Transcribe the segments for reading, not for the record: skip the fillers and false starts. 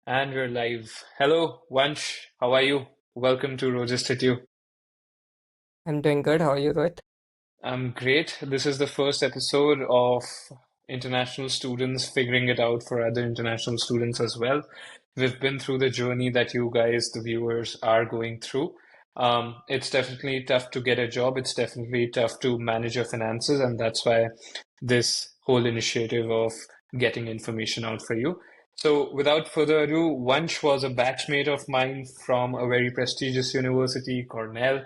And we're live. Hello, Vansh. How are you? Welcome to Registered You. I'm doing good. How are you, Rohit? I'm great. This is the first episode of international students figuring it out for other international students as well. We've been through the journey that you guys, the viewers, are going through. It's definitely tough to get a job. It's definitely tough to manage your finances, and that's why this whole initiative of getting information out for you. So, without further ado, Vansh was a batchmate of mine from a very prestigious university, Cornell.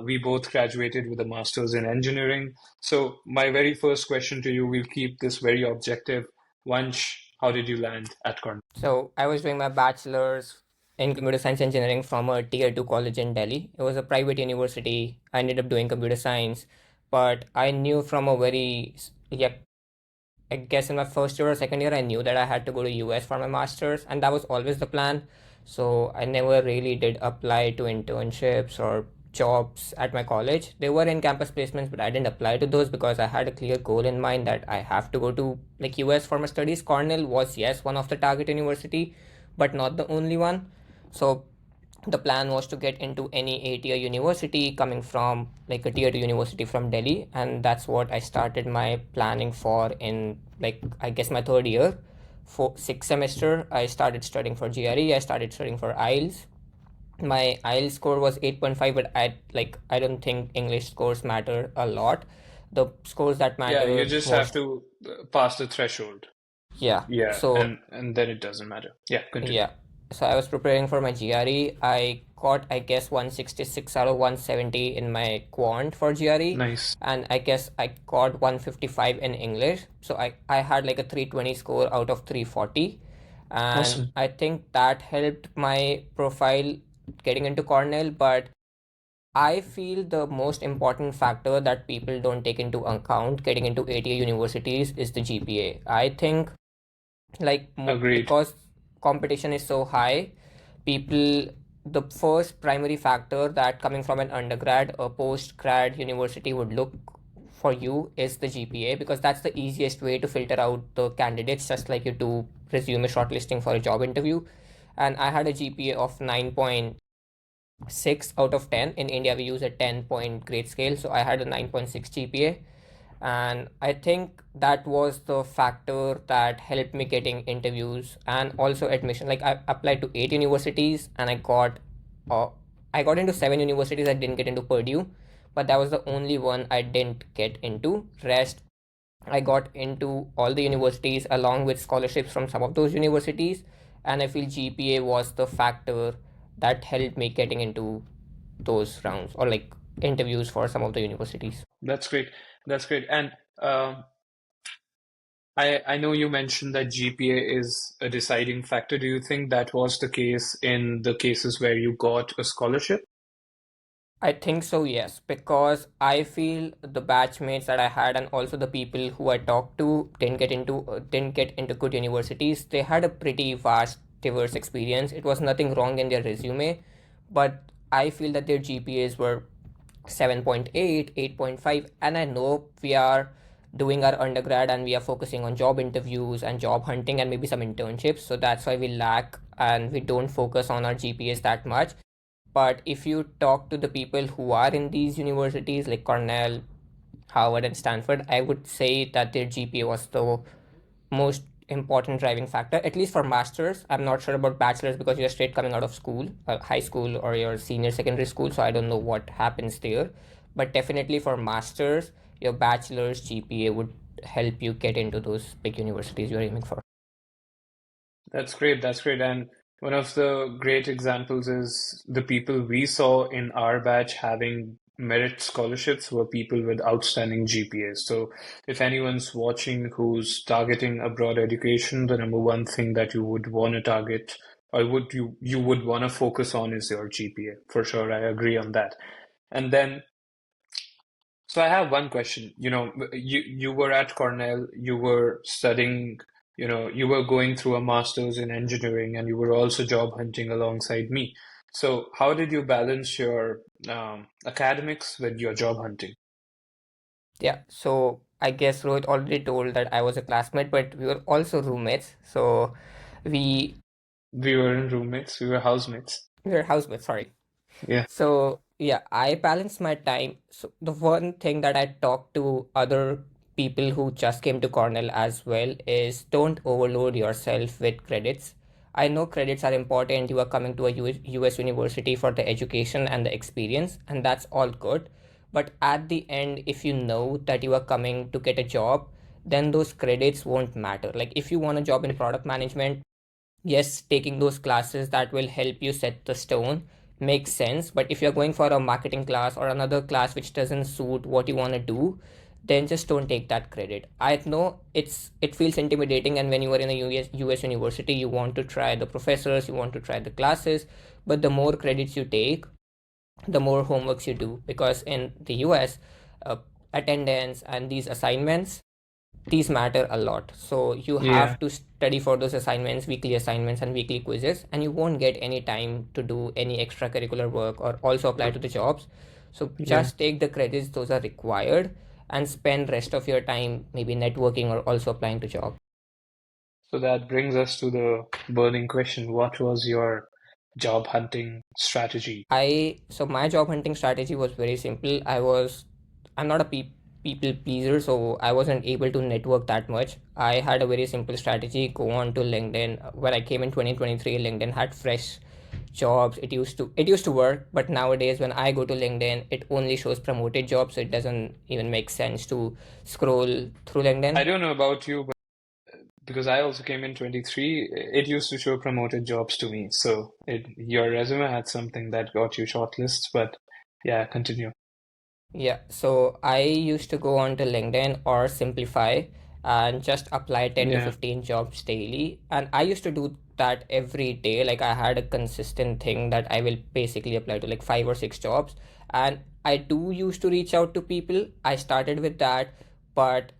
We both graduated with a master's in engineering. So, my very first question to you, we'll keep this very objective. Vansh, how did you land at Cornell? So, I was doing my bachelor's in computer science engineering from a tier 2 college in Delhi. It was a private university. I ended up doing computer science, but I knew from a yeah, I guess in my first year or second year, I knew that I had to go to US for my master's, and that was always the plan. So I never really did apply to internships or jobs at my college. They were in campus placements, but I didn't apply to those because I had a clear goal in mind that I have to go to like US for my studies. Cornell was yes one of the target university, but not the only one. So the plan was to get into any A-tier university coming from like a tier 2 university from Delhi, and that's what I started my planning for in like I guess my third year. For sixth semester I started studying for GRE. I started studying for IELTS. My IELTS score was 8.5, but I don't think English scores matter a lot. The scores that Yeah, you matter just have most. to pass the threshold. Yeah, Yeah, so and then it doesn't matter. Yeah, continue. yeah. So I was preparing for my GRE. I got, I guess, 166 out of 170 in my quant for GRE. Nice. And I guess I got 155 in English. So I had like a 320 score out of 340. And Awesome. I think that helped my profile getting into Cornell. But I feel the most important factor that people don't take into account getting into ATA universities is the GPA. I think Agreed. because competition is so high, people the first primary factor that coming from an undergrad or post grad university would look for you is the GPA, because that's the easiest way to filter out the candidates, just like you do resume shortlisting for a job interview. And I had a GPA of 9.6 out of 10. In India we use a 10-point grade scale, so I had a 9.6 GPA. And I think that was the factor that helped me getting interviews and also admission. Like I applied to 8 universities and uh, I got into 7 universities. I didn't get into Purdue, but that was the only one I didn't get into. Rest I got into all the universities along with scholarships from some of those universities, and I feel GPA was the factor that helped me getting into those rounds or like interviews for some of the universities. That's great. That's great. And I know you mentioned that GPA is a deciding factor. Do you think that was the case in the cases where you got a scholarship? I think so, yes, because I feel the batchmates that I had and also the people who I talked to didn't get into good universities. They had a pretty vast, diverse experience. It was nothing wrong in their resume, but I feel that their GPAs were 7.8, 8.5, and I know we are doing our undergrad and we are focusing on job interviews and job hunting and maybe some internships. So that's why we lack and we don't focus on our GPAs that much. But if you talk to the people who are in these universities like Cornell, Harvard, and Stanford, I would say that their GPA was the most important driving factor, at least for masters. I'm not sure about bachelors because you're straight coming out of school, high school, or your senior secondary school, so I don't know what happens there. But definitely for masters, your bachelor's GPA would help you get into those big universities you're aiming for. That's great. That's great. And one of the great examples is the people we saw in our batch having merit scholarships were people with outstanding GPAs. So if anyone's watching who's targeting abroad education, the number one thing that you would want to target or would you would want to focus on is your GPA. For sure, I agree on that. And then so I have one question. You were at Cornell, you were studying, you were going through a master's in engineering, and you were also job hunting alongside me. So how did you balance your academics with your job hunting? Yeah, so I guess Rohit already told that I was a classmate, but we were also roommates. So we We weren't roommates, we were housemates. We were housemates, sorry. Yeah, So yeah, I balance my time. So the one thing that I talk to other people who just came to Cornell as well is don't overload yourself with credits. I know credits are important. You are coming to a US university for the education and the experience, and that's all good. But at the end, if you know that you are coming to get a job, then those credits won't matter. Like if you want a job in product management, yes, taking those classes that will help you set the stone makes sense. But if you're going for a marketing class or another class which doesn't suit what you want to do, then just don't take that credit. I know it feels intimidating, and when you are in a US university, you want to try the professors, you want to try the classes, but the more credits you take, the more homeworks you do, because in the US, uh, attendance and these assignments, these matter a lot. So you yeah, have to study for those assignments, weekly assignments and weekly quizzes, and you won't get any time to do any extracurricular work or also apply to the jobs. So yeah. just take the credits, those are required, and spend rest of your time maybe networking or also applying to jobs. So that brings us to the burning question. What was your job hunting strategy? So my job hunting strategy was very simple. I'm not a people pleaser, so I wasn't able to network that much. I had a very simple strategy: go on to LinkedIn. When I came in 2023, LinkedIn had fresh jobs. It used to work, but nowadays when I go to LinkedIn, it only shows promoted jobs, so it doesn't even make sense to scroll through LinkedIn. I don't know about you, but because I also came in 23, it used to show promoted jobs to me. So your resume had something that got you shortlists, but yeah, continue. Yeah, so I used to go on to LinkedIn or Simplify and just apply 10 to Yeah, 15 jobs daily. And I used to do that every day. Like I had a consistent thing that I will basically apply to like 5 or 6 jobs. And I do used to reach out to people. I started with that, but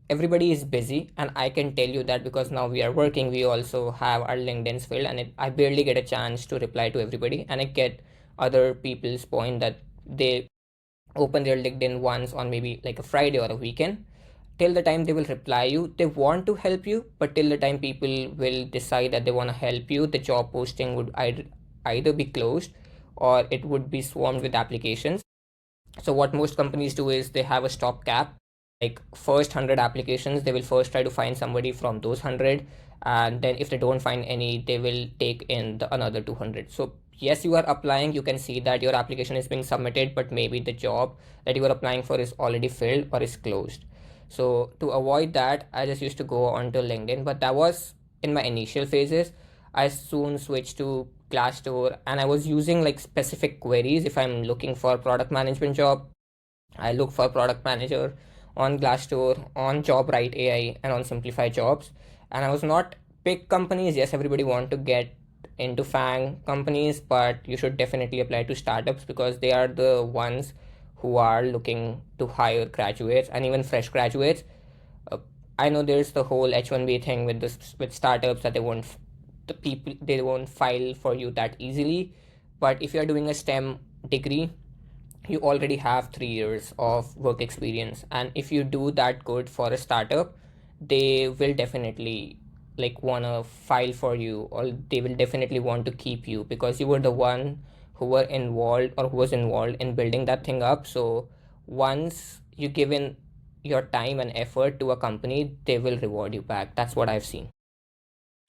everybody is busy. And I can tell you that because now we are working, we also have our LinkedIn's filled, and I barely get a chance to reply to everybody. And I get other people's point that they open their LinkedIn once on maybe like a Friday or a weekend. Till the time they will reply you, they want to help you, but till the time people will decide that they want to help you, the job posting would either be closed or it would be swarmed with applications. So what most companies do is they have a stop cap. Like first 100 applications, they will first try to find somebody from those 100, and then if they don't find any, they will take in the another 200. So yes, you are applying, you can see that your application is being submitted, but maybe the job that you are applying for is already filled or is closed. So to avoid that, I just used to go onto LinkedIn, but that was in my initial phases. I soon switched to Glassdoor, and I was using like specific queries. If I'm looking for product management job, I look for product manager on Glassdoor, on JobRite AI, and on Simplify Jobs. And I was not big companies. Yes, everybody want to get into FANG companies, but you should definitely apply to startups because they are the ones who are looking to hire graduates and even fresh graduates. uh, I know there's the whole H1B thing with this with startups that the people they won't file for you that easily. But if you're doing a STEM degree, you already have 3 years of work experience, and if you do that good for a startup, they will definitely like wanna file for you, or they will definitely want to keep you because you were the one who were involved or who was involved in building that thing up. So once you give in your time and effort to a company, they will reward you back. That's what I've seen.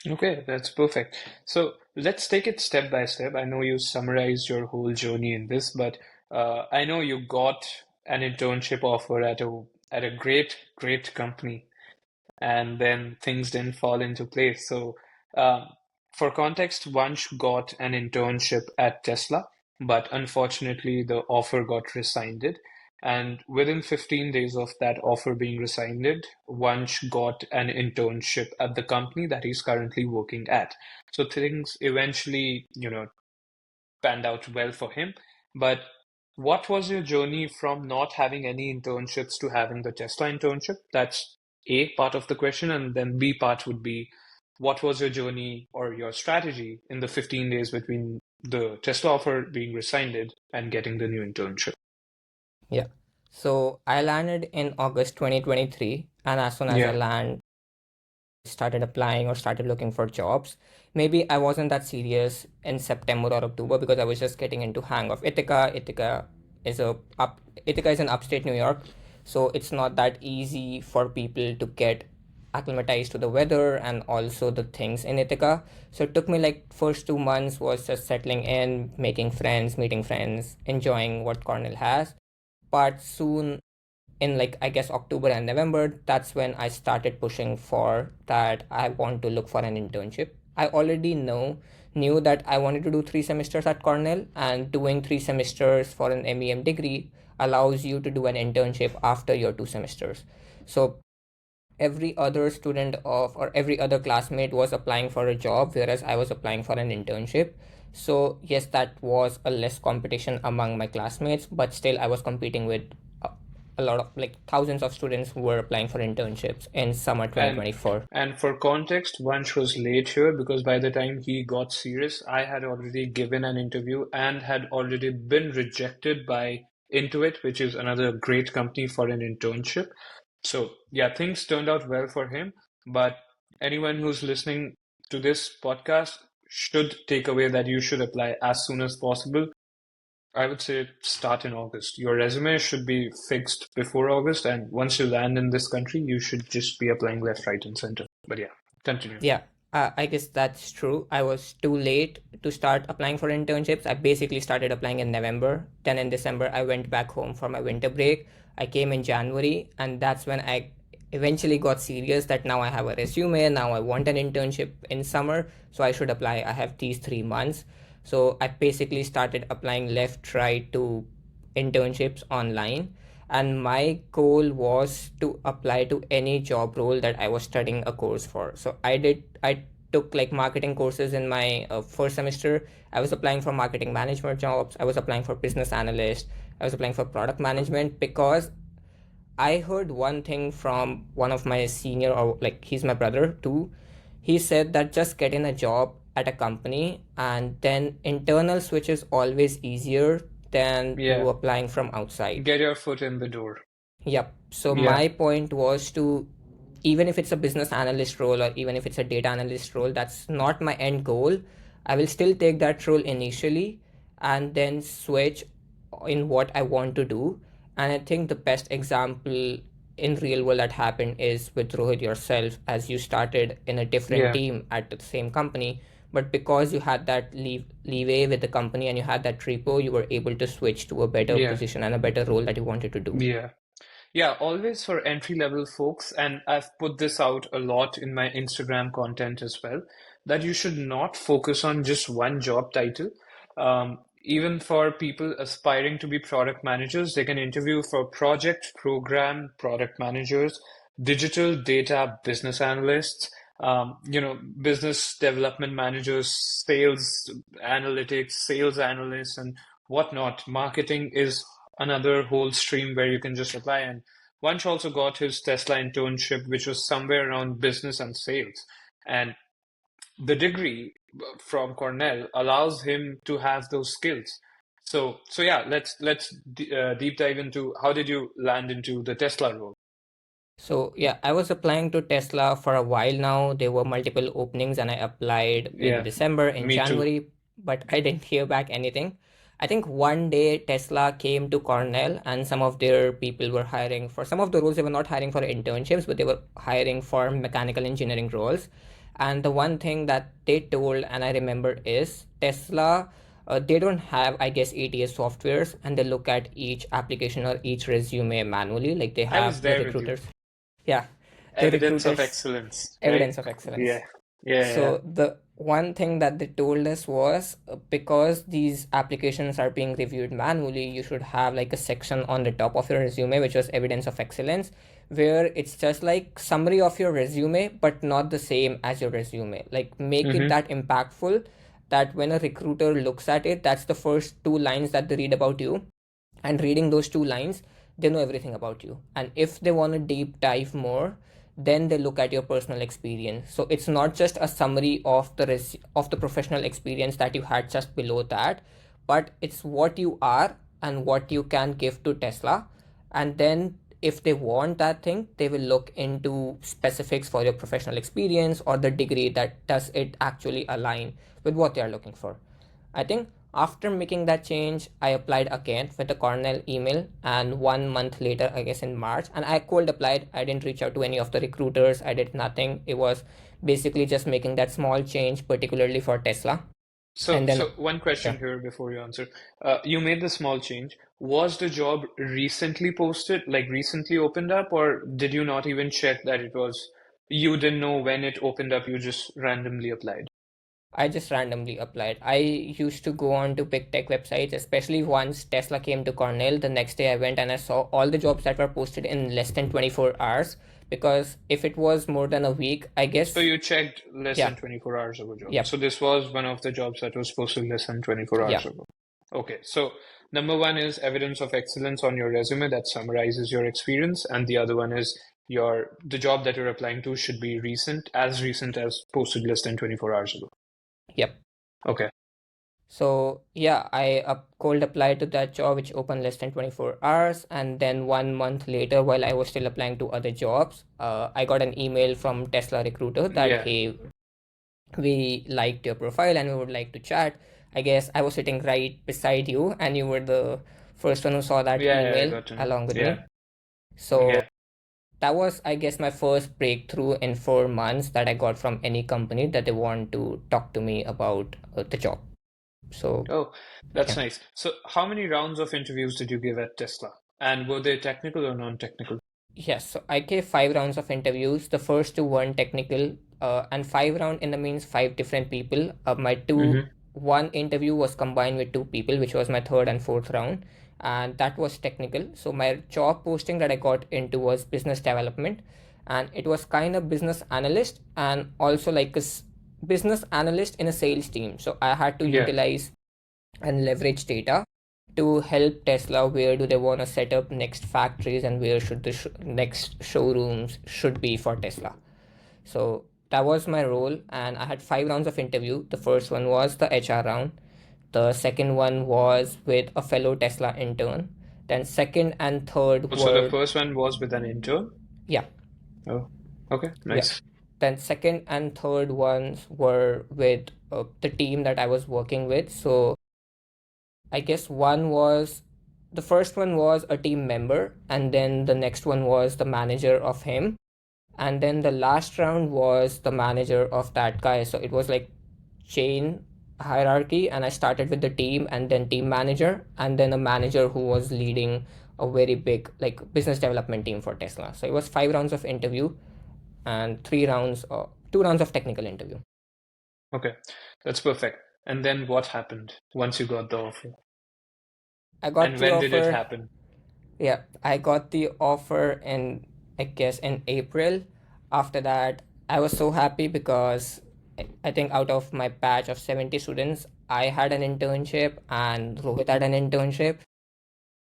okay, that's perfect. So let's take it step by step. I know you summarized your whole journey in this, but I know you got an internship offer at a great company, and then things didn't fall into place. So, um, for context, Vansh got an internship at Tesla, but unfortunately, the offer got rescinded. And within 15 days of that offer being rescinded, Vansh got an internship at the company that he's currently working at. So things eventually, panned out well for him. But what was your journey from not having any internships to having the Tesla internship? That's A part of the question. And then B part would be what was your journey or your strategy in the 15 days between the Tesla offer being rescinded and getting the new internship? Yeah, so I landed in August 2023, and as soon as I Yeah. land started applying or started looking for jobs. Maybe I wasn't that serious in September or October because I was just getting into hang of Ithaca. Ithaca is in upstate New York, so it's not that easy for people to get acclimatized to the weather and also the things in Ithaca. So it took me like first 2 months was just settling in, making friends, meeting friends, enjoying what Cornell has. But soon in like I guess October and November, that's when I started pushing for that I want to look for an internship. I already knew that I wanted to do 3 semesters at Cornell, and doing 3 semesters for an MEM degree allows you to do an internship after your 2 semesters. So every other student of or every other classmate was applying for a job, whereas I was applying for an internship. So yes, that was a less competition among my classmates, but still I was competing with a, a lot of like thousands of students who were applying for internships in summer And 2024. and for context, Vansh was late here because by the time he got serious, I had already given an interview and had already been rejected by Intuit, which is another great company for an internship. So yeah, things turned out well for him. But anyone who's listening to this podcast should take away that you should apply as soon as possible. I would say start in August. Your resume should be fixed before August, and once you land in this country, you should just be applying left, right, and center. But yeah, continue. Yeah, I guess that's true. I was too late to start applying for internships. I basically started applying in November. Then in December, I went back home for my winter break. I came in January, and that's when I eventually got serious that now I have a resume. Now I want an internship in summer, so I should apply. I have these 3 months. So I basically started applying left, right to internships online, and my goal was to apply to any job role that I was studying a course for. So I took like marketing courses in my first semester. I was applying for marketing management jobs, I was applying for business analyst, I was applying for product management because I heard one thing from one of my senior, or like he's my brother too. He said that just get in a job at a company and then internal switch is always easier than you Yeah, applying from outside. get your foot in the door. Yep. So Yeah, my point was to, even if it's a business analyst role or even if it's a data analyst role, that's not my end goal. I will still take that role initially and then switch in what I want to do. And I think the best example in real world that happened is with Rohit yourself, as you started in a different yeah, team at the same company, but because you had that leeway with the company and you had that repo, you were able to switch to a better yeah, position and a better role that you wanted to do. yeah. Yeah, always for entry level folks, and I've put this out a lot in my Instagram content as well, that you should not focus on just one job title. Even for people aspiring to be product managers, they can interview for project program product managers, digital data business analysts, business development managers, sales analytics, sales analysts, and whatnot. Marketing is another whole stream where you can just apply. And Vansh also got his Tesla internship, which was somewhere around business and sales. And the degree from Cornell allows him to have those skills. So yeah, let's deep dive into how did you land into the Tesla role? So yeah, I was applying to Tesla for a while now. There were multiple openings and I applied in Yeah, December, in me too. January, but I didn't hear back anything. I think one day Tesla came to Cornell and some of their people were hiring for some of the roles. They were not hiring for internships, but they were hiring for mechanical engineering roles. And the one thing that they told, and I remember, is Tesla, they don't have, I guess, ATS softwares, and they look at each application or each resume manually. Like they I was have the there with you. recruiters. Yeah, the Evidence of recruiters, excellence, right? evidence of excellence. Yeah, yeah, yeah. So the one thing that they told us was because these applications are being reviewed manually, you should have like a section on the top of your resume, which was evidence of excellence, where it's just like summary of your resume, but not the same as your resume. Like make it Mm-hmm. that impactful that when a recruiter looks at it, that's the first 2 lines that they read about you, and reading those 2 lines they know everything about you, and if they want to deep dive more, then they look at your personal experience. So it's not just a summary of of the professional experience that you had just below that, but it's what you are and what you can give to Tesla. And then if they want that thing, they will look into specifics for your professional experience or the degree that does it actually align with what they are looking for. I think after making that change, I applied again with the Cornell email, and 1 month later, I guess in March, and I cold applied. I didn't reach out to any of the recruiters. I did nothing. It was basically just making that small change, particularly for Tesla. So, And then, so one yeah, question here before you answer. You made the small change. Was the job recently posted, like recently opened up, or did you not even check that it was, you didn't know when it opened up, you just randomly applied? I just randomly applied. I used to go on to big tech websites, especially once Tesla came to Cornell. The next day I went and I saw all the jobs that were posted in less than 24 hours. Because if it was more than a week, I So guess, you checked less yeah, than 24 hours ago job. yep, So this was one of the jobs that was posted less than 24 hours yep, ago. Okay, so number one is evidence of excellence on your resume that summarizes your experience, and the other one is the job that you're applying to should be recent as posted less than 24 hours ago. yep. Okay. So yeah, I cold applied to that job which opened less than 24 hours, and then 1 month later, while I was still applying to other jobs, I got an email from Tesla recruiter that, Yeah. hey, we liked your profile and we would like to chat. I guess I was sitting right beside you, and you were the first one who saw that Yeah, yeah, I email got to know. along with Yeah. me. So Yeah. that was, I guess, my first breakthrough in 4 months that I got from any company that they want to talk to me about the job. So Oh, that's yeah. nice. So how many rounds of interviews did you give at Tesla? And were they technical or non-technical? Yes, so I gave 5 rounds of interviews. The first two weren't technical, and 5 round in the means five different people. My two Mm-hmm. one interview was combined with two people, which was my third and fourth round, and that was technical. So my job posting that I got into was business development, and it was kind of business analyst and also like a business analyst in a sales team. So I had to Yeah. utilize and leverage data to help Tesla. Where do they want to set up next factories, and where should the next showrooms should be for Tesla. So that was my role, and I had 5 rounds of interview. The first one was the HR round. The second one was with a fellow Tesla intern. Then second and third So the were, first one was with an intern? yeah, Oh, okay, yeah. nice. Then second and third ones were with the team that I was working with. So I guess the first one was a team member, and then the next one was the manager of him, and then the last round was the manager of that guy. So it was like chain hierarchy, and I started with the team, and then team manager, and then a manager who was leading a very big like business development team for Tesla. So it was 5 rounds of interview and 3 rounds or 2 rounds of technical interview. Okay, that's perfect. And then what happened once you got the offer? I got And the when did it offer. happen? Yeah, I got the offer in, I guess, in April. After that, I was so happy because I think out of my batch of 70 students, I had an internship and Rohit had an internship.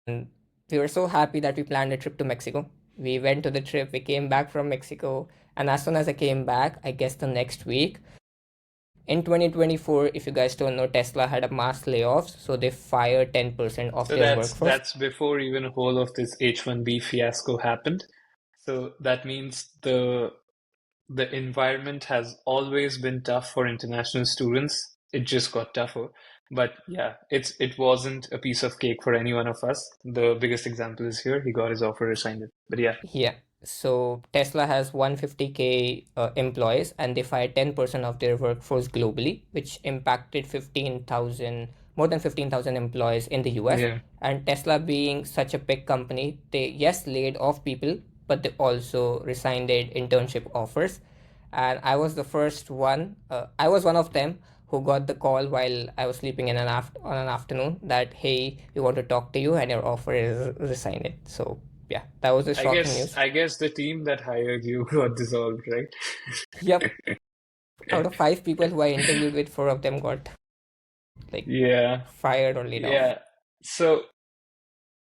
And we were so happy that we planned a trip to Mexico. We went to the trip, we came back from Mexico, and as soon as I came back, I guess the next week, in 2024, if you guys don't know, Tesla had a mass layoffs, so they fired 10% of So their that's workforce. that's before even whole of this H-1B fiasco happened. So that means the environment has always been tough for international students. It just got tougher. But yeah, it wasn't a piece of cake for any one of us. The biggest example is here. He got his offer rescinded. But yeah, Yeah. So Tesla has 150K employees, and they fired 10% of their workforce globally, which impacted 15,000, more than 15,000 employees in the US. yeah. And Tesla being such a big company, they, yes, laid off people, but they also rescinded internship offers. And I was the first one, I was one of them who got the call while I was sleeping in on an afternoon that, hey, we want to talk to you and your offer is rescinded. So yeah, that was the I shocking guess news. I guess the team that hired you got dissolved, right? Yep, out of 5 people who I interviewed with, 4 of them got like Yeah, fired or laid off. yeah. So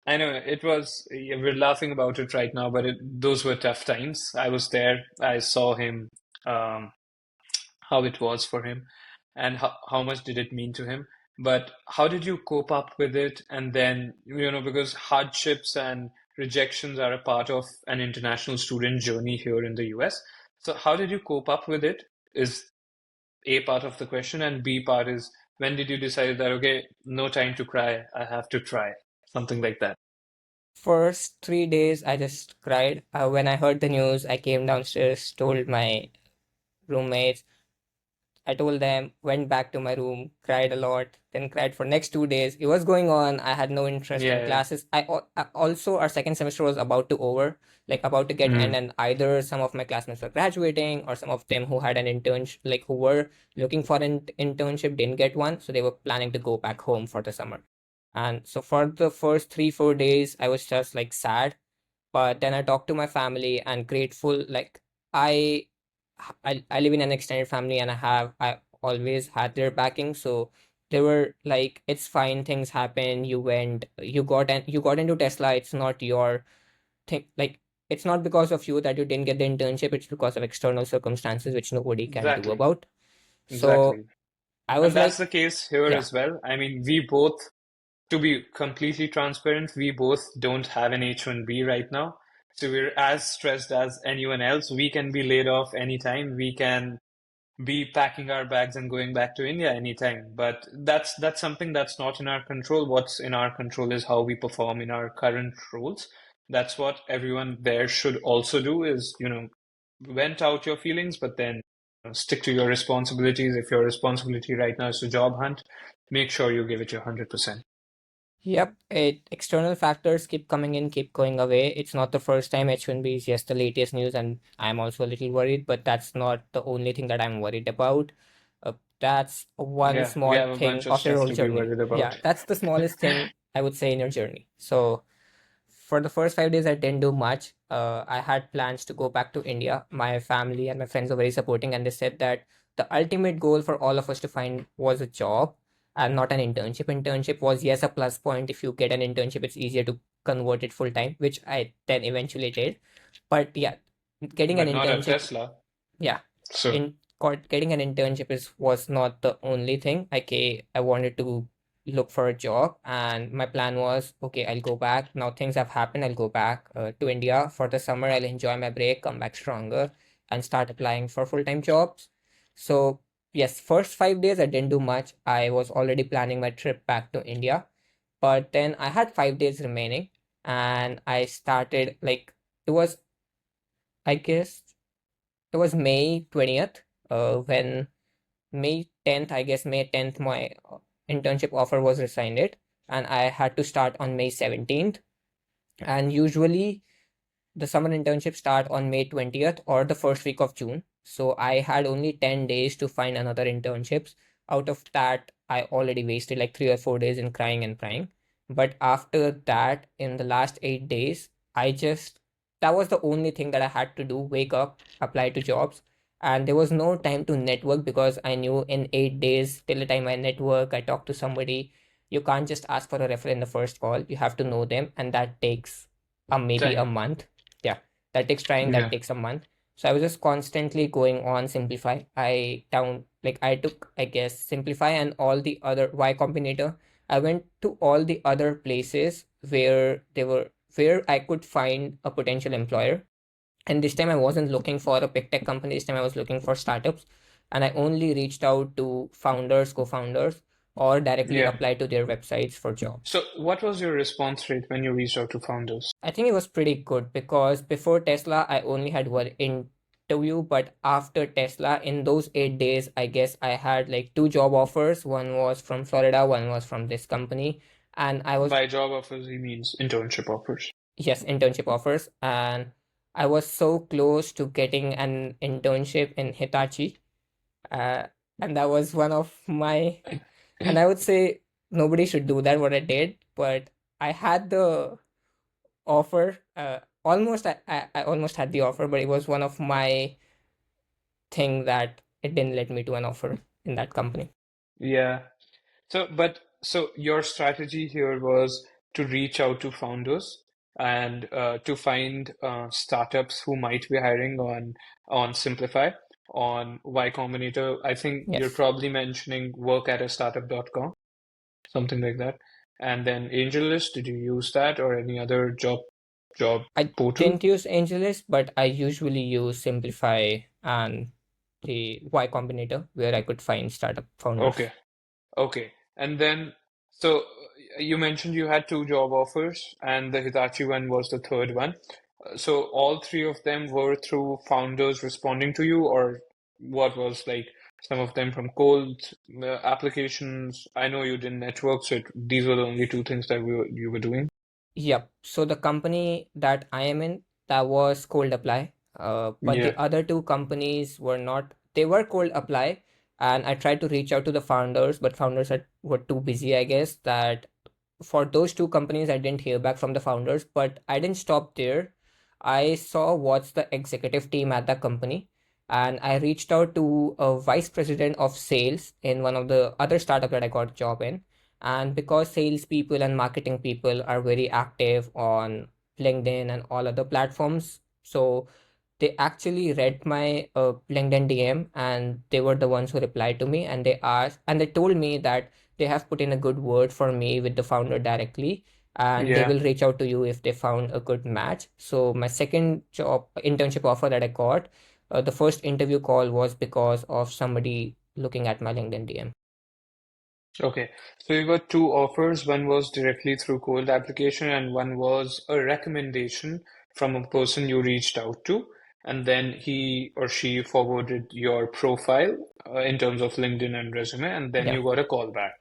I know yeah, we're laughing about it right now, but those were tough times. I was there. I saw him, um, how it was for him, and how much did it mean to him. But how did you cope up with it? And then, because hardships and rejections are a part of an international student journey here in the US. So how did you cope up with it? Is A part of the question, and B part is when did you decide that, okay, no time to cry, I have to try, something like that? First 3 days, I just cried. When I heard the news, I came downstairs, told my roommates. I told them, went back to my room, cried a lot, then cried for next 2 days. It was going on. I had no interest in Yeah. classes. Also our second semester was about to over, like about to get end, Mm, and either some of my classmates were graduating or some of them who had an internship, like who were looking for an internship, didn't get one, so they were planning to go back home for the summer. And so for the first 3 4 days, I was just like sad, but then I talked to my family and grateful. Like I, I live in an extended family and I always had their backing. So they were like, it's fine, things happen. You got into Tesla. It's not your thing. Like it's not because of you that you didn't get the internship. It's because of external circumstances which nobody can do exactly, about. So exactly. I was And that's like, the case here yeah. as well. I mean, we both, to be completely transparent, we both don't have an H-1B right now. So we're as stressed as anyone else. We can be laid off anytime. We can be packing our bags and going back to India anytime. But that's something that's not in our control. What's in our control is how we perform in our current roles. That's what everyone there should also do is, vent out your feelings, but then stick to your responsibilities. If your responsibility right now is to job hunt, make sure you give it your 100%. Yep, external factors keep coming in, keep going away. It's not the first time H1B is just the latest news, and I'm also a little worried, but that's not the only thing that I'm worried about. That's one Yeah, we small have a thing bunch of of your stuff whole to be journey. worried Yeah, about. that's the smallest thing I would say in your journey. So for the first 5 days, I didn't do much. I had plans to go back to India. My family and my friends were very supporting, and they said that the ultimate goal for all of us to find was a job and not an internship. Internship was, yes, a plus point. If you get an internship, it's easier to convert it full time, which I then eventually did. But yeah, getting an But not at internship, Tesla. yeah, So, getting an internship is was not the only thing. Okay, I wanted to look for a job, and my plan was, okay, I'll go back. Now things have happened. I'll go back to India for the summer. I'll enjoy my break, come back stronger, and start applying for full-time jobs. So yes, first 5 days I didn't do much. I was already planning my trip back to India, but then I had 5 days remaining, and I started like it was, I guess it was May 20th, when May 10th, I guess May 10th, my internship offer was rescinded, and I had to start on May 17th. And usually the summer internships start on May 20th or the first week of June. So I had only 10 days to find another internships. Out of that, I already wasted like 3 or 4 days in crying and crying. But after that, in the last 8 days, I just, that was the only thing that I had to do, wake up, apply to jobs. And there was no time to network because I knew in 8 days, till the time I network, I talk to somebody, you can't just ask for a referral in the first call. You have to know them, and that takes maybe a time. month. Yeah, that takes trying, that Yeah. takes a month. So I was just constantly going on Simplify. I took, I guess, Simplify and all the other Y Combinator. I went to all the other places where I could find a potential employer. And this time I wasn't looking for a big tech company. This time I was looking for startups. And I only reached out to founders, co-founders, or directly Yeah. applied to their websites for jobs. So, what was your response rate when you reached out to founders? I think it was pretty good because before Tesla, I only had one interview, but after Tesla, in those 8 days, I guess I had like two job offers. One was from Florida, one was from this company. And I was, By job offers, he means internship offers. yes, internship offers. And I was so close to getting an internship in Hitachi. Uh, and that was one of my, and I would say nobody should do that, what I did, but I had the offer. I almost had the offer, but it was one of my thing that it didn't let me to an offer in that company. Yeah. So your strategy here was to reach out to founders and to find startups who might be hiring on Simplify, on Y Combinator. I think you're Yes. probably mentioning work at a startup.com, something like that. And then AngelList, did you use that or any other job job I portal? didn't use AngelList, but I usually use Simplify and the Y Combinator, where I could find startup founders. Okay. Okay. And then, so you mentioned you had two job offers, and the Hitachi one was the third one. So all three of them were through founders responding to you, or what was like some of them from cold applications? I know you didn't network, so these were the only two things that you were doing. Yep. So the company that I am in, that was cold apply. But Yeah. the other two companies were not, they were cold apply. And I tried to reach out to the founders, but were too busy, I guess, that for those two companies, I didn't hear back from the founders, but I didn't stop there. I saw what's the executive team at the company, and I reached out to a vice president of sales in one of the other startup that I got a job in. And because salespeople and marketing people are very active on LinkedIn and all other platforms, so they actually read my LinkedIn DM, and they were the ones who replied to me, and they told me that they have put in a good word for me with the founder directly, and they Yeah. will reach out to you if they found a good match. So my second job internship offer that I got, the first interview call was because of somebody looking at my LinkedIn DM. Okay. So you got two offers. One was directly through cold application, and one was a recommendation from a person you reached out to. And then he or she forwarded your profile in terms of LinkedIn and resume, and then Yeah. you got a call back,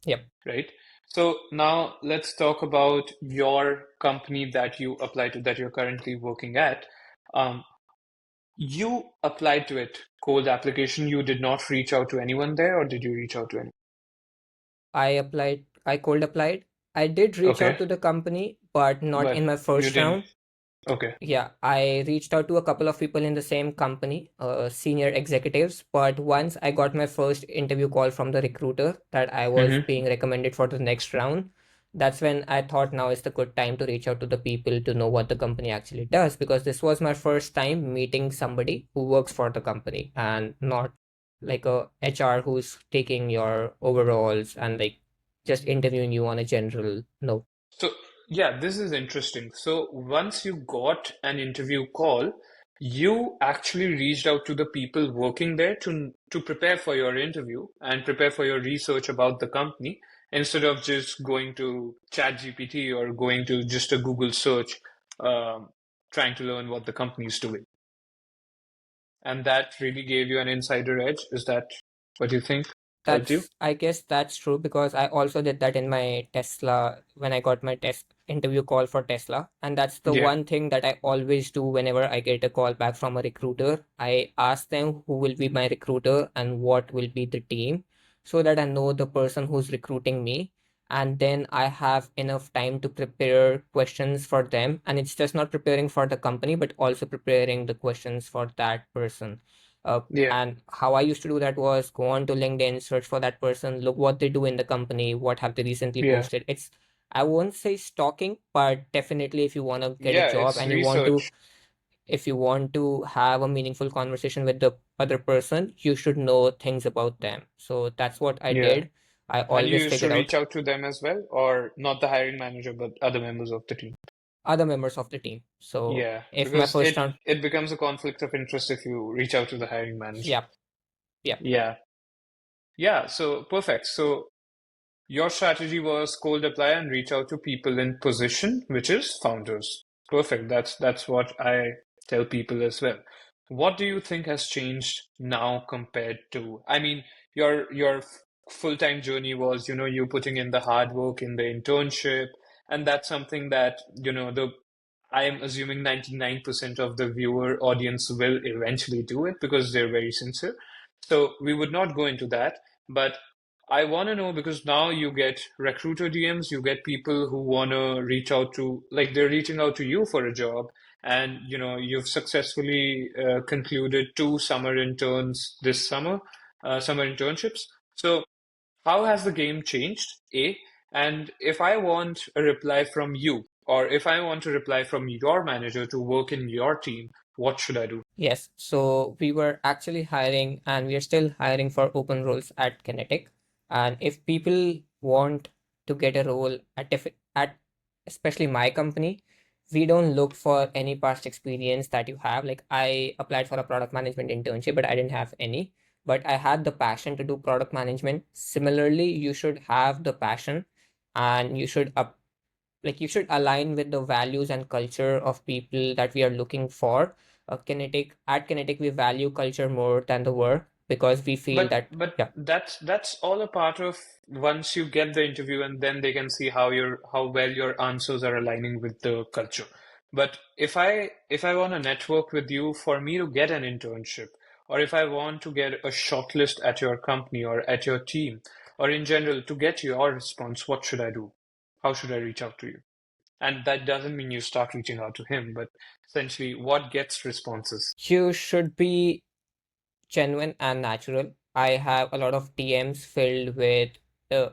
Yep. right? So now let's talk about your company that you applied to, that you're currently working at. Um, you applied to it, cold application. You did not reach out to anyone there, or did you reach out to anyone? I cold applied. I did reach out Okay, to the company, but not in but my you first didn't. round. Okay. Yeah, I reached out to a couple of people in the same company, senior executives, but once I got my first interview call from the recruiter that I was Mm-hmm. being recommended for the next round, that's when I thought now is the good time to reach out to the people to know what the company actually does, because this was my first time meeting somebody who works for the company and not like a HR who's taking your overalls and like just interviewing you on a general note. So, yeah, this is interesting. So, once you got an interview call, you actually reached out to the people working there to prepare for your interview and prepare for your research about the company instead of just going to ChatGPT or going to just a Google search, um, trying to learn what the company is doing. And that really gave you an insider edge. Is that what you think helped you? I guess that's true because I also did that in my Tesla when I got my test interview call for Tesla. And that's the Yeah, one thing that I always do whenever I get a call back from a recruiter. I ask them who will be my recruiter and what will be the team so that I know the person who's recruiting me. And then I have enough time to prepare questions for them. And it's just not preparing for the company, but also preparing the questions for that person. yeah, And how I used to do that was go on to LinkedIn, search for that person, look what they do in the company, what have they recently yeah, posted. I won't say stalking, but definitely if you want to get a yeah. job It's and research. if you want to have a meaningful conversation with the other person, you should know things about them. So that's what I Yeah. did. I And you always used to figured out reach out to them as well, or not the hiring manager, but other members of the team. other members of the team. So Yeah, if my because first it round, it becomes a conflict of interest if you reach out to the hiring manager. yeah, yeah. Yeah. Yeah, so perfect. So your strategy was cold apply and reach out to people in position, which is founders. Perfect. That's what I tell people as well. What do you think has changed now compared to, I mean, your full-time journey was, you putting in the hard work in the internship, and that's something that, I am assuming 99% of the viewer audience will eventually do it because they're very sincere. So we would not go into that, but I want to know because now you get recruiter DMs, you get people who want to reach out to, like they're reaching out to you for a job, and you've successfully concluded two summer interns this summer, summer internships. So how has the game changed? A, and if I want a reply from you, or if I want to reply from your manager to work in your team, what should I do? Yes, so we were actually hiring and we are still hiring for open roles at Kinetic. And if people want to get a role at especially my company, We don't look for any past experience that you have. Like I applied for a product management internship, but I didn't have any. But I had the passion to do product management. Similarly, you should have the passion, and you should you should align with the values and culture of people that we are looking for. Kinetic at Kinetic, we value culture more than the work because we feel But that, but yeah. that's all a part of once you get the interview and then they can see how well your answers are aligning with the culture. But if I want to network with you for me to get an internship, or if I want to get a shortlist at your company or at your team, or in general to get your response, what should I do? How should I reach out to you? And that doesn't mean you start reaching out to him, but essentially what gets responses? You should be genuine and natural. I have a lot of DMs filled with,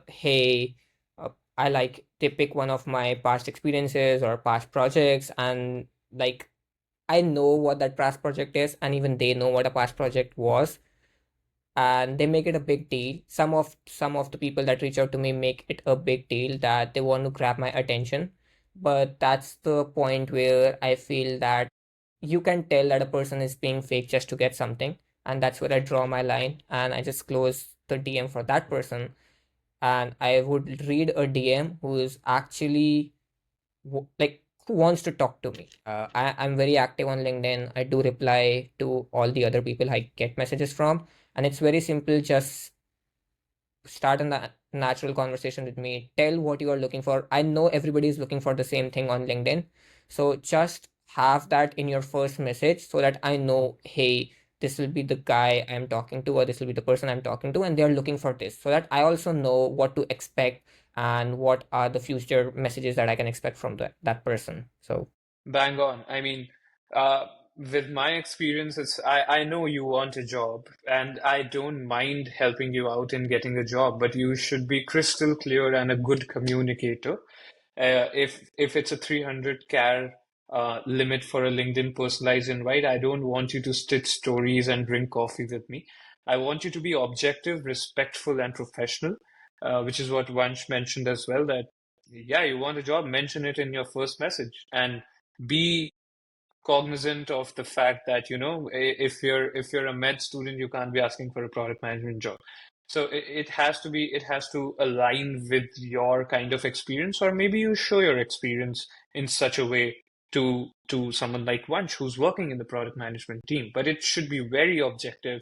hey, uh, they pick one of my past experiences or past projects, and like I know what that past project is, and even they know what a past project was, and they make it a big deal. Some of the people that reach out to me make it a big deal that they want to grab my attention. But that's the point where I feel that you can tell that a person is being fake just to get something, and that's where I draw my line, and I just close the DM for that person. And I would read a DM who is actually who wants to talk to me. I'm very active on LinkedIn. I do reply to all the other people I get messages from, and it's very simple. Just start a natural conversation with me. Tell what you are looking for. I know everybody is looking for the same thing on LinkedIn, so just have that in your first message so that I know, hey, this will be the guy I'm talking to, or this will be the person I'm talking to, and they're looking for this, so that I also know what to expect and what are the future messages that I can expect from that person. So Bang on. I mean, uh, with my experience, I know you want a job, and I don't mind helping you out in getting a job, but you should be crystal clear and a good communicator. If it's a 300 char limit for a LinkedIn personalized invite, I don't want you to stitch stories and drink coffee with me. I want you to be objective, respectful, and professional, which is what Vansh mentioned as well, that yeah, you want a job, mention it in your first message, and be cognizant of the fact that, if you're a med student, you can't be asking for a product management job. So it has to align with your kind of experience, or maybe you show your experience in such a way to someone like Vansh who's working in the product management team. But it should be very objective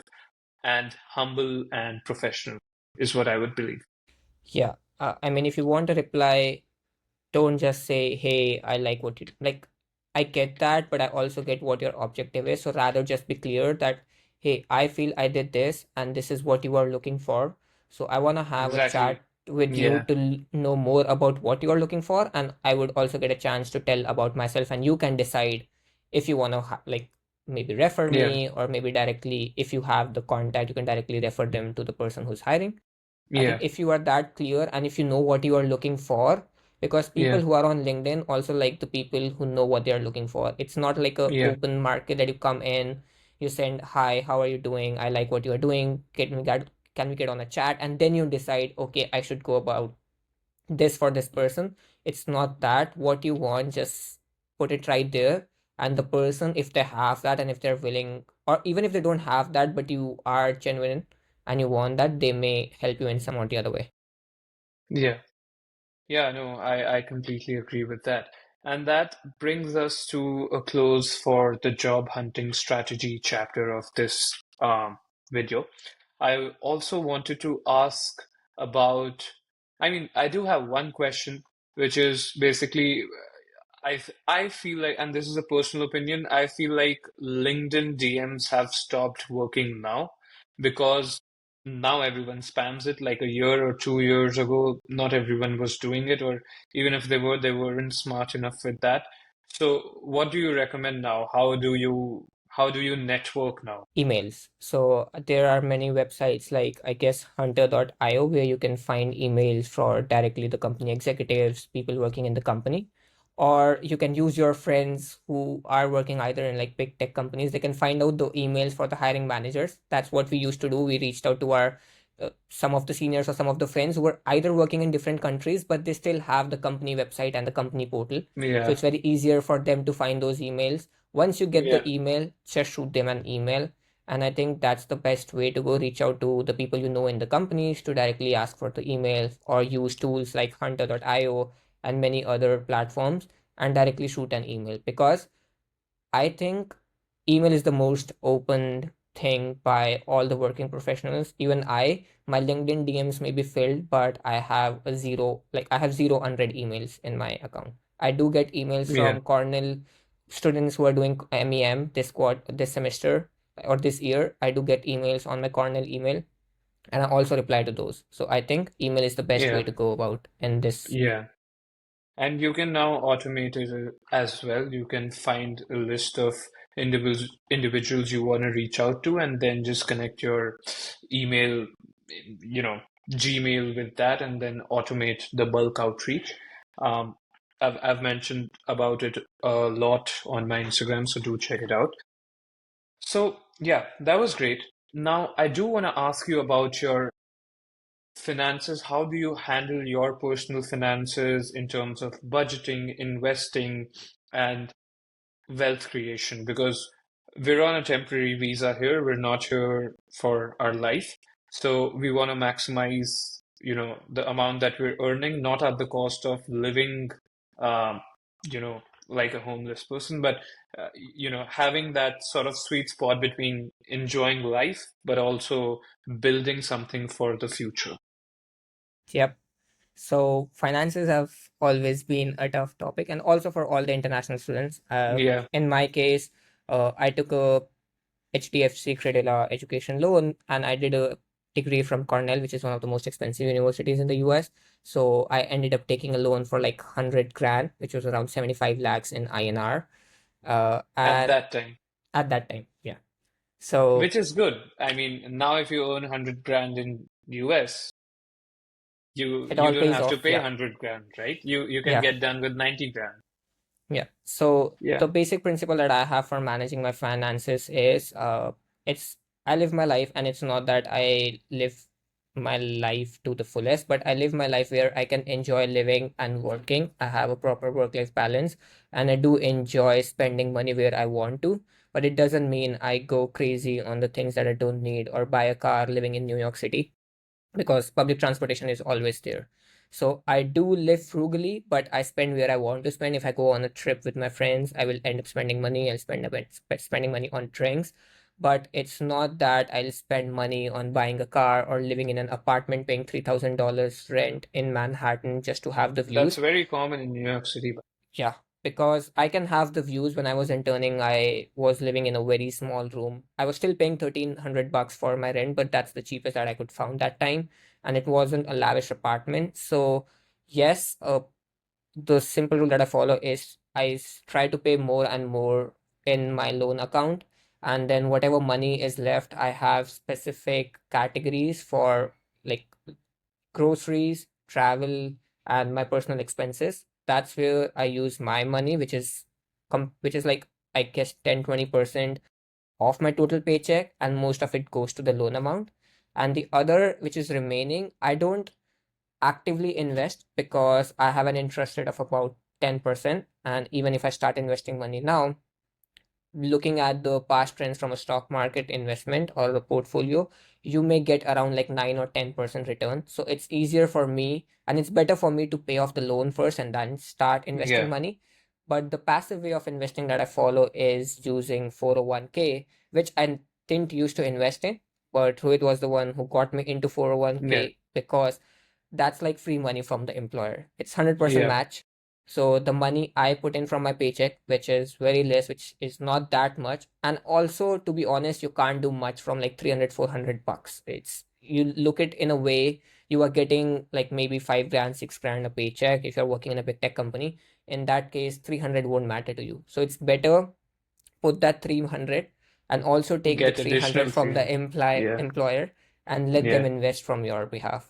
and humble and professional, is what I would believe. yeah, I mean, if you want to reply, don't just say, hey, I like what you like. I get that, but I also get what your objective is. So rather just be clear that, hey, I feel I did this and this is what you are looking for. So I want to have a Exactly. chat with you Yeah. to know more about what you are looking for, and I would also get a chance to tell about myself, and you can decide if you want to maybe refer Yeah. me, or maybe directly, if you have the contact, you can directly refer them to the person who's hiring. I think Yeah. if you are that clear and if you know what you are looking for, because people Yeah. who are on LinkedIn also like the people who know what they are looking for. It's not like a Yeah. open market that you come in, you send, hi, how are you doing? I like what you are doing. Can we get on a chat? And then you decide, okay, I should go about this for this person. It's not that. What you want, just put it right there. And the person, if they have that and if they're willing, or even if they don't have that, but you are genuine and you want that, they may help you in some or the other way. Yeah. Yeah, no, I completely agree with that. And that brings us to a close for the job hunting strategy chapter of this video. I also wanted to ask about, I mean, I do have one question, which is basically, I feel like, and this is a personal opinion, I feel like LinkedIn DMs have stopped working now because now everyone spams it. Like a year or 2 years ago, not everyone was doing it, or even if they were, they weren't smart enough with that. So, what do you recommend now? How do you network now? Emails. So there are many websites like, I guess, hunter.io, where you can find emails for directly the company executives, people working in the company. Or you can use your friends who are working either in like big tech companies. They can find out the emails for the hiring managers. That's what we used to do. We reached out to our some of the seniors or some of the friends who were either working in different countries, but they still have the company website and the company portal. So Yeah. it's very easier for them to find those emails. Once you get Yeah. the email, just shoot them an email. And I think that's the best way to go. Reach out to the people you know in the companies to directly ask for the emails, or use tools like hunter.io and many other platforms and directly shoot an email, because I think email is the most opened thing by all the working professionals. Even my LinkedIn DMs may be filled, but I have zero unread emails in my account. I do get emails Yeah. from Cornell students who are doing MEM this semester or this year. I do get emails on my Cornell email, and I also reply to those. So I think email is the best way Yeah. to go about in this. Yeah. And you can now automate it as well. You can find a list of individuals you want to reach out to, and then just connect your email, you know, Gmail with that, and then automate the bulk outreach. Um, I've mentioned about it a lot on my Instagram, so do check it out. So yeah, that was great. Now I do want to ask you about your finances. How do you handle your personal finances in terms of budgeting, investing, and wealth creation? Because we're on a temporary visa here. We're not here for our life. So we want to maximize, the amount that we're earning, not at the cost of living, um, like a homeless person, but having that sort of sweet spot between enjoying life, but also building something for the future. Yep. So finances have always been a tough topic, and also for all the international students. Yeah. In my case, I took a HDFC Credila education loan, and I did a degree from Cornell, which is one of the most expensive universities in the US. So I ended up taking a loan for like 100 grand, which was around 75 lakhs in INR. At And that time, at that time, yeah. So which is good. I mean, now if you earn 100 grand in US, you it you all don't pays have to off. pay Yeah. 100 grand, right? You can Yeah. get done with 90 grand. Yeah. So Yeah, the basic principle that I have for managing my finances is it's I live my life, and it's not that I live my life to the fullest, but I live my life where I can enjoy living and working. I have a proper work-life balance, and I do enjoy spending money where I want to, but it doesn't mean I go crazy on the things that I don't need or buy a car living in New York City, because public transportation is always there. So I do live frugally, but I spend where I want to spend. If I go on a trip with my friends, I will end up spending money. I'll spend a bit, spending money on drinks, but it's not that I'll spend money on buying a car or living in an apartment paying $3,000 rent in Manhattan just to have the that's views. very common in New York City. Yeah, because I can have the views. When I was interning, I was living in a very small room. I was still paying $1,300 for my rent, but that's the cheapest that I could found that time, and it wasn't a lavish apartment. So yes, the simple rule that I follow is try to pay more and more in my loan account, and then whatever money is left, I have specific categories for, like, groceries, travel, and my personal expenses. That's where I use my money, which is like, I guess, 10-20% of my total paycheck, and most of it goes to the loan amount. And the other, which is remaining, I don't actively invest because I have an interest rate of about 10%. And even if I start investing money now, looking at the past trends from a stock market investment or a portfolio, you may get around like 9 or 10% return. So it's easier for me, and it's better for me to pay off the loan first and then start investing Yeah, money. But the passive way of investing that I follow is using 401k, which I didn't used to invest in, but Rohit was the one who got me into yeah, 401k, because that's like free money from the employer. It's 100% yeah. match. So the money I put in from my paycheck, which is very less, which is not that much. And also, to be honest, you can't do much from like 300, $400. It's, you look it in a way, you are getting like maybe 5 grand, 6 grand a paycheck if you're working in a big tech company. In that case, 300 won't matter to you. So it's better put that 300 and also take the Get 300 additional from the 300. Yeah, employer and let them yeah. invest from your behalf.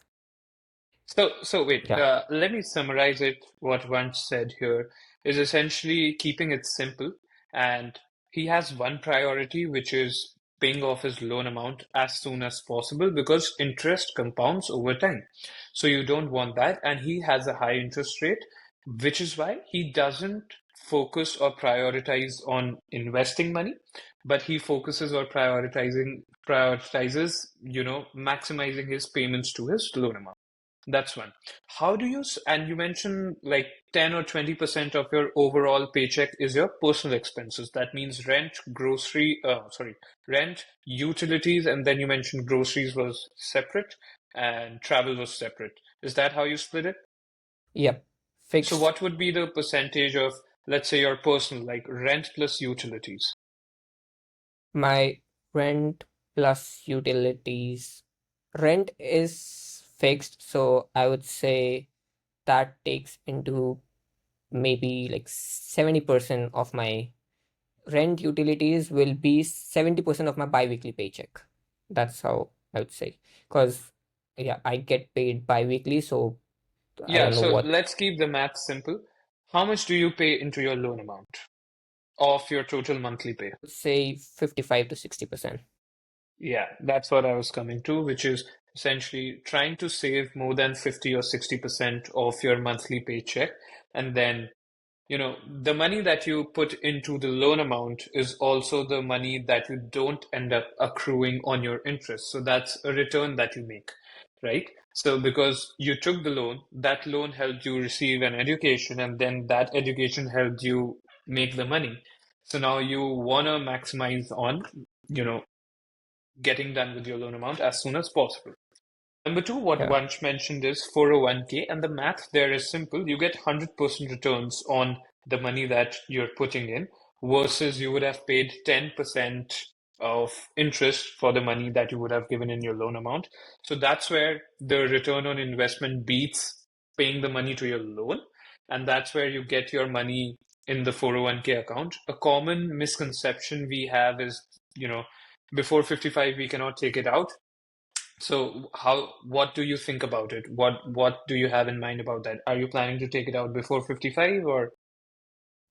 So wait, Yeah. let me summarize it. What Vansh said here is essentially keeping it simple, and he has one priority, which is paying off his loan amount as soon as possible because interest compounds over time. So you don't want that. And he has a high interest rate, which is why he doesn't focus or prioritize on investing money, but he focuses or prioritizes, maximizing his payments to his loan amount. That's one. How do you, and you mentioned like 10 or 20% of your overall paycheck is your personal expenses. That means rent, utilities, and then you mentioned groceries was separate and travel was separate. Is that how you split it? Yep. So Fixed. what would be the percentage of, let's say, your personal, like rent plus utilities? My rent plus utilities. Rent is fixed, so I would say that takes into maybe like 70% of my rent. Utilities will be 70% of my bi-weekly paycheck. That's how I would say. Because, yeah, I get paid bi-weekly, so I Yeah, don't know so what. let's keep the math simple. How much do you pay into your loan amount of your total monthly pay? Say 55 to 60%. Yeah, that's what I was coming to, which is essentially trying to save more than 50 or 60% of your monthly paycheck. And then, the money that you put into the loan amount is also the money that you don't end up accruing on your interest. So that's a return that you make, right? So because you took the loan, that loan helped you receive an education, and then that education helped you make the money. So now you want to maximize on, you know, getting done with your loan amount as soon as possible. Number two, what Yeah. Vansh mentioned is 401k, and the math there is simple. You get 100% returns on the money that you're putting in versus you would have paid 10% of interest for the money that you would have given in your loan amount. So that's where the return on investment beats paying the money to your loan, and that's where you get your money in the 401k account. A common misconception we have is, before 55 we cannot take it out. So what do you think about it? What do you have in mind about that? Are you planning to take it out before 55 or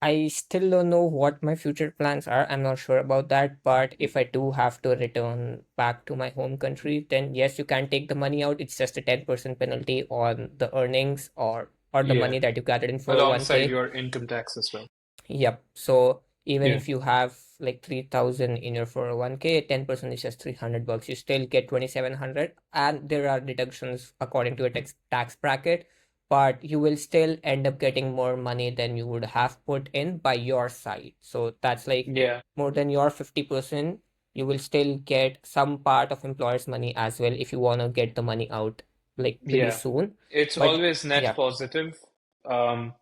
I still don't know what my future plans are. I'm not sure about that. But if I do have to return back to my home country, then yes, you can take the money out. It's just a 10% penalty on the earnings or the yeah, money that you gathered in alongside 401k. your income tax as well? Yep. So even Yeah. if you have like 3,000 in your 401k, 10% is just 300 bucks. You still get 2,700, and there are deductions according to a tax bracket, but you will still end up getting more money than you would have put in by your side. So that's like Yeah. more than your 50%. You will still get some part of employer's money as well if you want to get the money out like pretty Yeah. soon. It's But always net yeah, positive, um,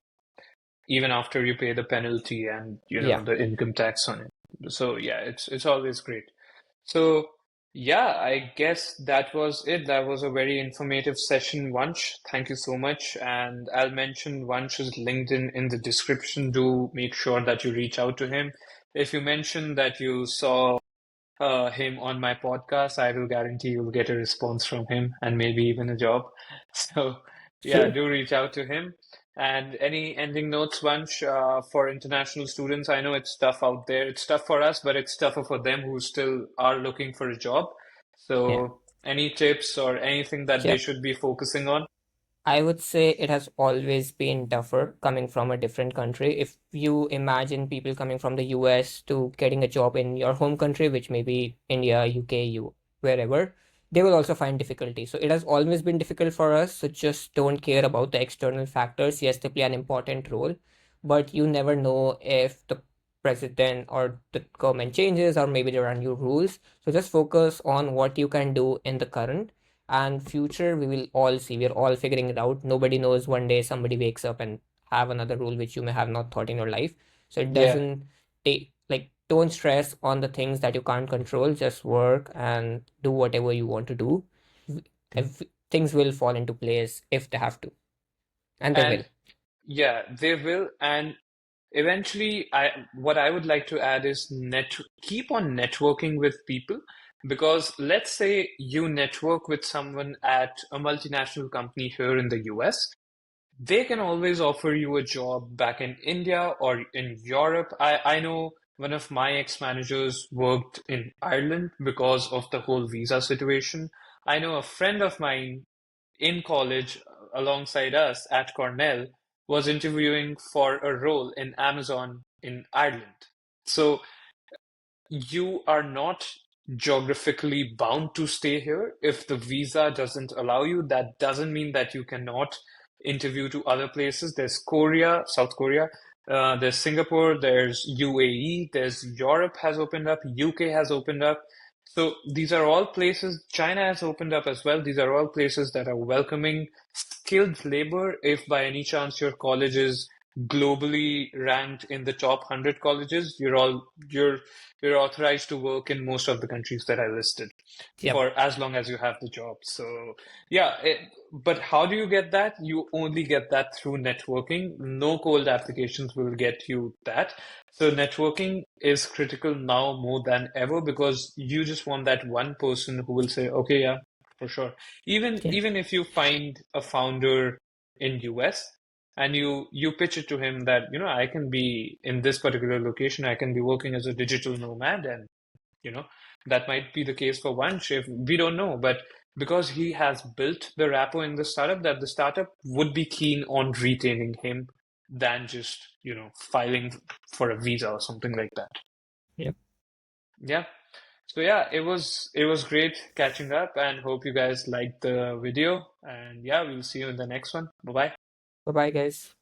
even after you pay the penalty and, yeah, the income tax on it. So yeah, it's always great. So, yeah, I guess that was it. That was a very informative session, Vansh. Thank you so much. And I'll mention Vansh's LinkedIn in the description. Do make sure that you reach out to him. If you mention that you saw him on my podcast, I will guarantee you'll get a response from him and maybe even a job. So, yeah, sure. do reach out to him. And any ending notes, Vansh, for international students? I know it's tough out there. It's tough for us, but it's tougher for them who still are looking for a job. Yeah. So, any tips or anything that they Yeah. should be focusing on? I would say it has always been tougher coming from a different country. If you imagine people coming from the US to getting a job in your home country, which may be India, UK, wherever, they will also find difficulty. So it has always been difficult for us. So just don't care about the external factors. Yes, they play an important role, but you never know if the president or the government changes or maybe there are new rules. So just focus on what you can do in the current, and future we will all see. We're all figuring it out. Nobody knows, one day somebody wakes up and have another rule which you may have not thought in your life. So it Yeah. doesn't take, like, don't stress on the things that you can't control. Just work and do whatever you want to do. If things will fall into place if they have to, and they will. And yeah, they will. And eventually, what I would like to add is keep on networking with people because let's say you network with someone at a multinational company here in the US, they can always offer you a job back in India or in Europe. I know one of my ex-managers worked in Ireland because of the whole visa situation. I know a friend of mine in college alongside us at Cornell was interviewing for a role in Amazon in Ireland. So you are not geographically bound to stay here. If the visa doesn't allow you, that doesn't mean that you cannot interview to other places. There's Korea, South Korea, there's Singapore, there's UAE, there's Europe has opened up, UK has opened up. So these are all places, China has opened up as well. These are all places that are welcoming skilled labor. If by any chance your college is globally ranked in the top 100 colleges, you're authorized to work in most of the countries that I listed Yep. for as long as you have the job. So, yeah, but how do you get that? You only get that through networking. No cold applications will get you that. So, networking is critical now more than ever because you just want that one person who will say, okay, yeah, for sure. Even Yeah. even if you find a founder in US and you pitch it to him that, I can be in this particular location, I can be working as a digital nomad, and you know that might be the case for Vansh. If we don't know, but because he has built the rapport in the startup, that the startup would be keen on retaining him than just filing for a visa or something like that. Yep. Yeah. So yeah, it was great catching up, and hope you guys liked the video, and yeah, we'll see you in the next one. Bye bye. Bye bye, guys.